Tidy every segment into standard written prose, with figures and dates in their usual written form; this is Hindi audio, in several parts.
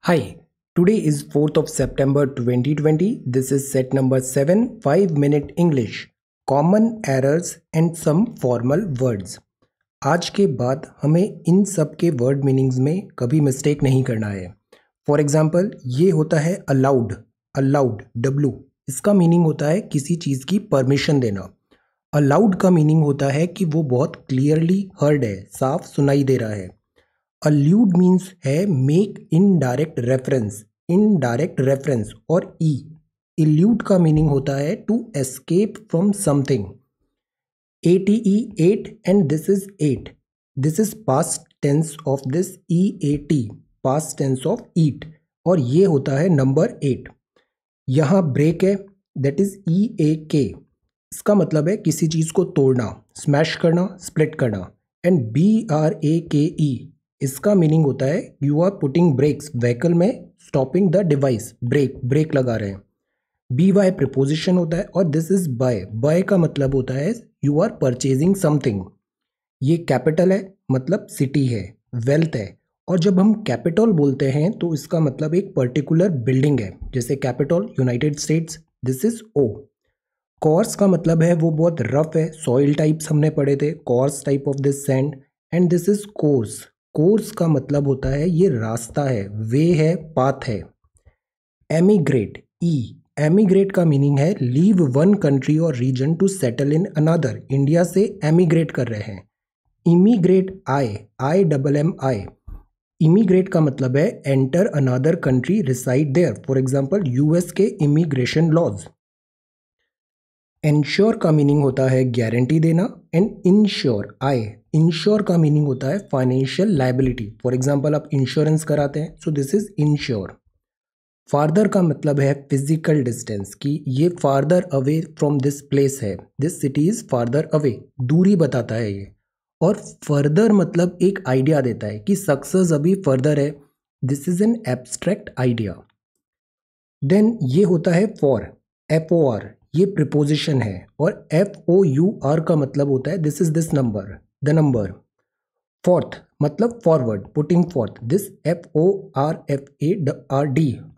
Hi, today is 4th of September 2020. This is set number 7, 5-minute English, Common Errors and some Formal Words. आज के बाद हमें इन सब के वर्ड मीनिंग्स में कभी मिस्टेक नहीं करना है. फॉर एग्जाम्पल ये होता है अलाउड W. इसका मीनिंग होता है किसी चीज़ की परमिशन देना. अलाउड का मीनिंग होता है कि वो बहुत क्लियरली हर्ड है, साफ सुनाई दे रहा है. अल्यूड मीन्स है मेक इनडायरेक्ट रेफरेंस और इल्यूड का मीनिंग होता है to escape from something. ate and this is ate. This is past tense of this eat, past tense of eat, और ये होता है नंबर 8. यहाँ ब्रेक है, दैट इज eak. इसका मतलब है किसी चीज़ को तोड़ना, स्मैश करना, स्प्लिट करना. एंड brake, इसका मीनिंग होता है you are putting brakes vehicle में, स्टॉपिंग द डिवाइस, ब्रेक लगा रहे हैं. by प्रिपोजिशन होता है और दिस इज बाय का मतलब होता है यू आर परचेजिंग समथिंग. ये कैपिटल है मतलब सिटी है, वेल्थ है. और जब हम कैपिटल बोलते हैं तो इसका मतलब एक पर्टिकुलर बिल्डिंग है, जैसे Capitol United States, this is O. Coarse का मतलब है वो बहुत रफ है, सॉइल टाइप्स हमने पढ़े थे, coarse type of this sand. And this is course का मतलब होता है ये रास्ता है, वे है, पाथ है. एमिग्रेट का मीनिंग है लीव वन कंट्री और region to settle in another. India से एमिग्रेट कर रहे हैं. Immigrate IMMI. इमिग्रेट का मतलब है enter another country, reside there. For example US के इमिग्रेशन लॉज. इंश्योर का मीनिंग होता है गारंटी देना. एंड इंश्योर का मीनिंग होता है फाइनेंशियल लायबिलिटी. फॉर एग्जाम्पल आप इंश्योरेंस कराते हैं, so this is insure. Farther का मतलब है फिजिकल डिस्टेंस, कि ये farther away from this place है, this city is farther away, दूरी बताता है ये. और फर्दर मतलब एक आइडिया देता है कि सक्सेस अभी फर्दर है, this is an abstract idea. Then ये होता है फॉर, FOR, ये प्रिपोजिशन है. और FOUR का मतलब होता है this is this number, the number. Forth मतलब forward, putting forth, this FORFARD,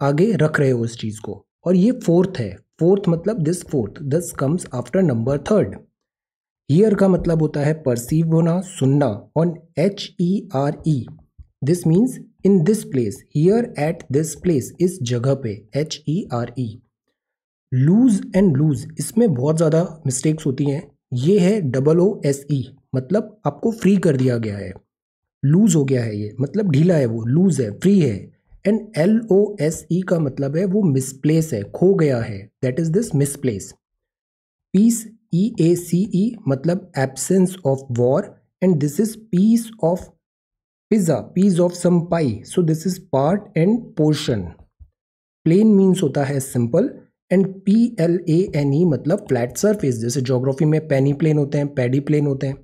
आगे रख रहे हो इस चीज को. और ये फोर्थ है, फोर्थ मतलब this fourth, this comes after number third. Here का मतलब होता है परसीव होना, सुनना. और HERE, this means in this place, here at this place, इस जगह पे, HERE. लूज एंड लूज, इसमें बहुत ज़्यादा मिस्टेक्स होती हैं. ये है OOSE, मतलब आपको फ्री कर दिया गया है, लूज हो गया है, ये मतलब ढीला है, वो लूज है, फ्री है. एंड LOSE का मतलब है वो मिसप्लेस है, खो गया है, that is this misplace. Peace EACE मतलब absence of war. And this is piece of piece of some pie, so this is part and portion. Plain means होता है सिंपल. एंड PLANE मतलब फ्लैट सरफेस, जैसे ज्योग्राफी में पेनी प्लेन होते हैं, पैडी प्लेन होते हैं.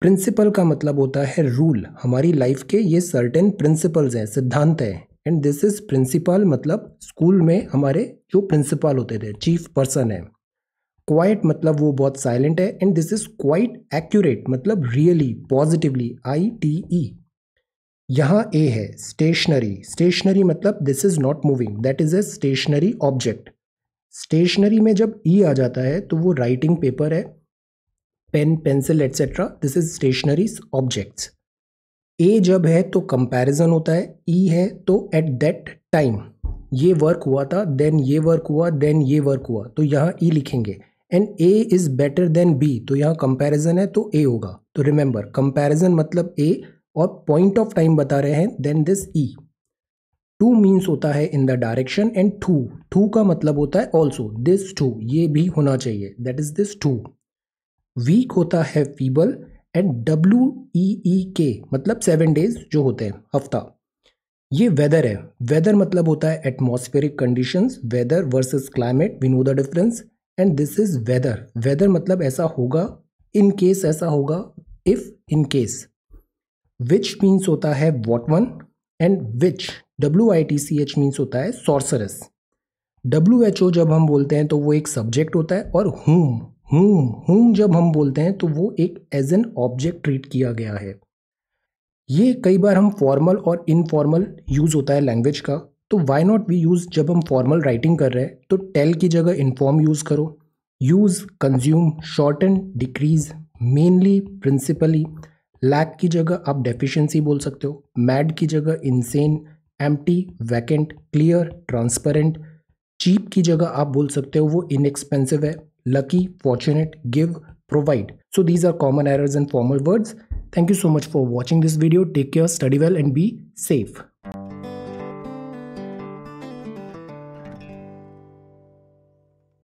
प्रिंसिपल का मतलब होता है रूल, हमारी लाइफ के ये सर्टेन प्रिंसिपल्स हैं, सिद्धांत हैं. एंड दिस इज प्रिंसिपल मतलब स्कूल में हमारे जो प्रिंसिपल होते थे, चीफ पर्सन है. क्वाइट मतलब वो बहुत साइलेंट है. And this is quite accurate मतलब रियली, पॉजिटिवली, ITE. यहाँ A है स्टेशनरी मतलब this is not moving, that is a stationary object. Stationery में जब E आ जाता है तो वो राइटिंग पेपर है, pen, pencil etcetera, this is stationery objects. A जब है तो कंपैरिजन होता है, E है तो एट दैट टाइम ये वर्क हुआ था, देन ये वर्क हुआ, देन ये वर्क हुआ, तो यहाँ E लिखेंगे. And A is better than B, तो यहाँ कंपैरिजन है तो A होगा. तो रिमेंबर, कंपैरिजन मतलब A, और पॉइंट ऑफ टाइम बता रहे हैं, then this E. To means होता है in the direction. And too का मतलब होता है ऑल्सो, दिस टू, ये भी होना चाहिए, that is this too. Weak होता है फीबल. एंड WEEK मतलब 7 डेज जो होते हैं, हफ्ता. ये वेदर है, वेदर मतलब होता है atmospheric conditions, weather versus climate, we know the difference. And this is whether मतलब ऐसा होगा, इन केस ऐसा होगा, if, in case. Which means होता है what one. And which WITCH means होता है सॉर्सरस. WHO जब हम बोलते हैं तो वो एक सब्जेक्ट होता है. और whom जब हम बोलते हैं तो वो एक एज एन ऑब्जेक्ट ट्रीट किया गया है. ये कई बार हम फॉर्मल और इनफॉर्मल यूज़ होता है लैंग्वेज का, तो वाई नॉट वी यूज़, जब हम फॉर्मल राइटिंग कर रहे हैं तो टेल की जगह इन्फॉर्म यूज़ करो, use, consume, shorten, decrease, mainly, principally. Lack की जगह आप डेफिशिएंसी बोल सकते हो, मैड की जगह insane, empty, vacant, clear, transparent. Cheap की जगह आप बोल सकते हो वो इनएक्सपेंसिव है, lucky, fortunate, give, provide. So these are common errors in formal words. Thank you so much for watching this video. Take care, study well and be safe.